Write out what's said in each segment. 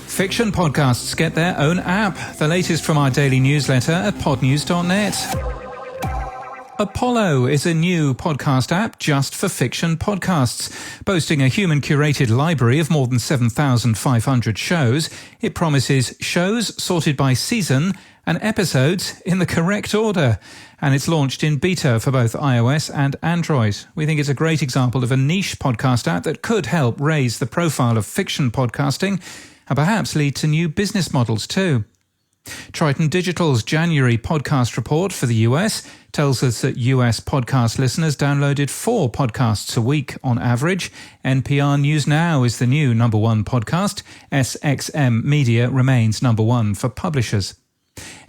Fiction podcasts get their own app. The latest from our daily newsletter at podnews.net. Apollo is a new podcast app just for fiction podcasts. Boasting a human-curated library of more than 7,500 shows, it promises shows sorted by season and episodes in the correct order. And it's launched in beta for both iOS and Android. We think it's a great example of a niche podcast app that could help raise the profile of fiction podcasting and perhaps lead to new business models too. Triton Digital's January podcast report for the US tells us that US podcast listeners downloaded 4 podcasts a week on average. NPR News Now is the new number 1 podcast. SXM Media remains number 1 for publishers.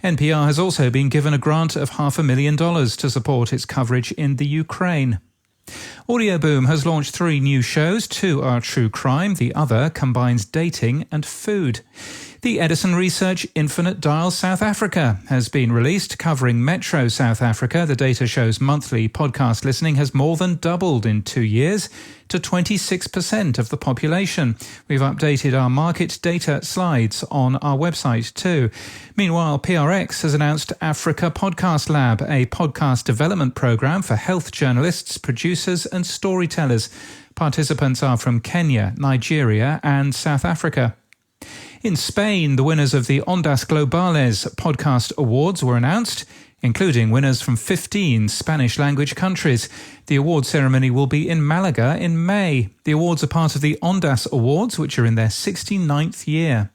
NPR has also been given a grant of $500,000 to support its coverage in the Ukraine. Audioboom has launched 3 new shows. 2 are true crime, the other combines dating and food. The Edison Research Infinite Dial South Africa has been released, covering Metro South Africa. The data shows monthly podcast listening has more than doubled in 2 years to 26% of the population. We've updated our market data slides on our website too. Meanwhile, PRX has announced Africa Podcast Lab, a podcast development program for health journalists, producers and storytellers. Participants are from Kenya, Nigeria and South Africa. In Spain, the winners of the Ondas Globales Podcast Awards were announced, including winners from 15 Spanish-language countries. The award ceremony will be in Malaga in May. The awards are part of the Ondas Awards, which are in their 69th year.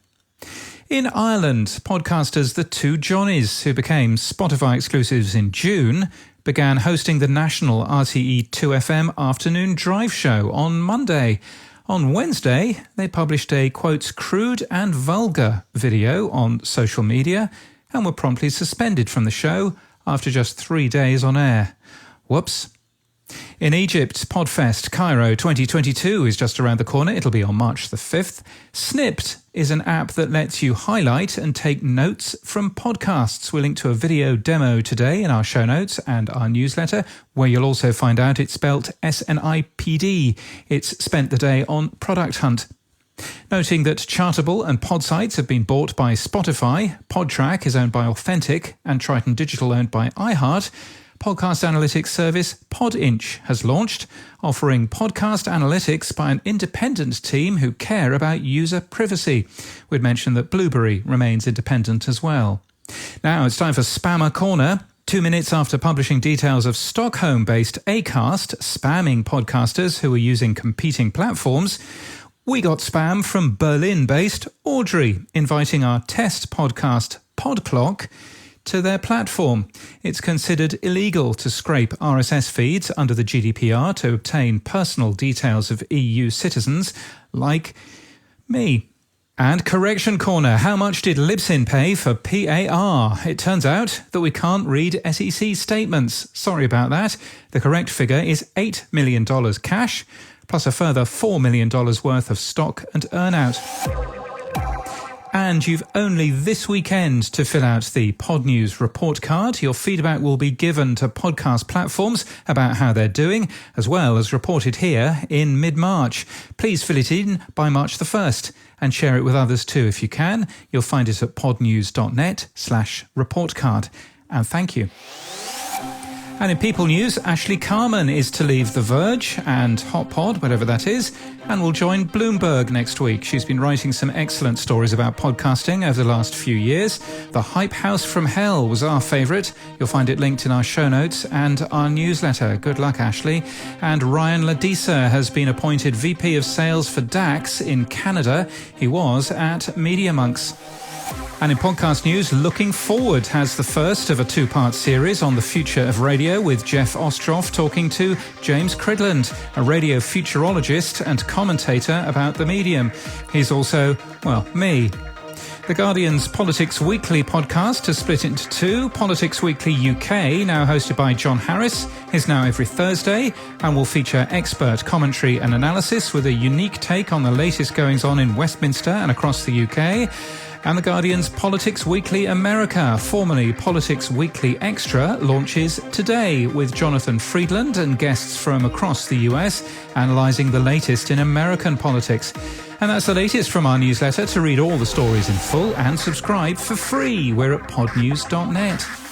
In Ireland, podcasters The Two Johnnies, who became Spotify exclusives in June, began hosting the national RTE 2FM afternoon drive show on Monday. On Wednesday, they published a, quote, crude and vulgar video on social media and were promptly suspended from the show after just 3 days on air. Whoops. In Egypt, Podfest Cairo 2022 is just around the corner. It'll be on March the 5th. Snipped is an app that lets you highlight and take notes from podcasts. We'll link to a video demo today in our show notes and our newsletter, where you'll also find out it's spelt SNIPD. It's spent the day on Product Hunt. Noting that Chartable and Podsites have been bought by Spotify, Podtrack is owned by Authentic, and Triton Digital owned by iHeart, podcast analytics service Podinch has launched, offering podcast analytics by an independent team who care about user privacy. We'd mentioned that Blueberry remains independent as well. Now it's time for Spammer Corner. 2 minutes after publishing details of Stockholm-based Acast spamming podcasters who were using competing platforms, we got spam from Berlin-based Audrey, inviting our test podcast Podclock to their platform. It's considered illegal to scrape RSS feeds under the GDPR to obtain personal details of EU citizens like me. And Correction Corner. How much did Libsyn pay for PAR? It turns out that we can't read SEC statements. Sorry about that. The correct figure is $8 million cash, plus a further $4 million worth of stock and earnout. And you've only this weekend to fill out the Podnews report card. Your feedback will be given to podcast platforms about how they're doing, as well as reported here in mid-March. Please fill it in by March the 1st and share it with others too if you can. You'll find it at podnews.net/reportcard. And thank you. And in People News, Ashley Carman is to leave The Verge and Hot Pod, whatever that is, and will join Bloomberg next week. She's been writing some excellent stories about podcasting over the last few years. The Hype House from Hell was our favourite. You'll find it linked in our show notes and our newsletter. Good luck, Ashley. And Ryan Ladisa has been appointed VP of Sales for DAX in Canada. He was at Media Monks. And in podcast news, Looking Forward has the first of a 2-part series on the future of radio, with Jeff Ostroff talking to James Cridland, a radio futurologist and commentator about the medium. He's also, well, me. The Guardian's Politics Weekly podcast has split into 2. Politics Weekly UK, now hosted by John Harris, is now every Thursday and will feature expert commentary and analysis with a unique take on the latest goings-on in Westminster and across the UK. And The Guardian's Politics Weekly America, formerly Politics Weekly Extra, launches today with Jonathan Friedland and guests from across the US analysing the latest in American politics. And that's the latest from our newsletter. To read all the stories in full and subscribe for free, we're at podnews.net.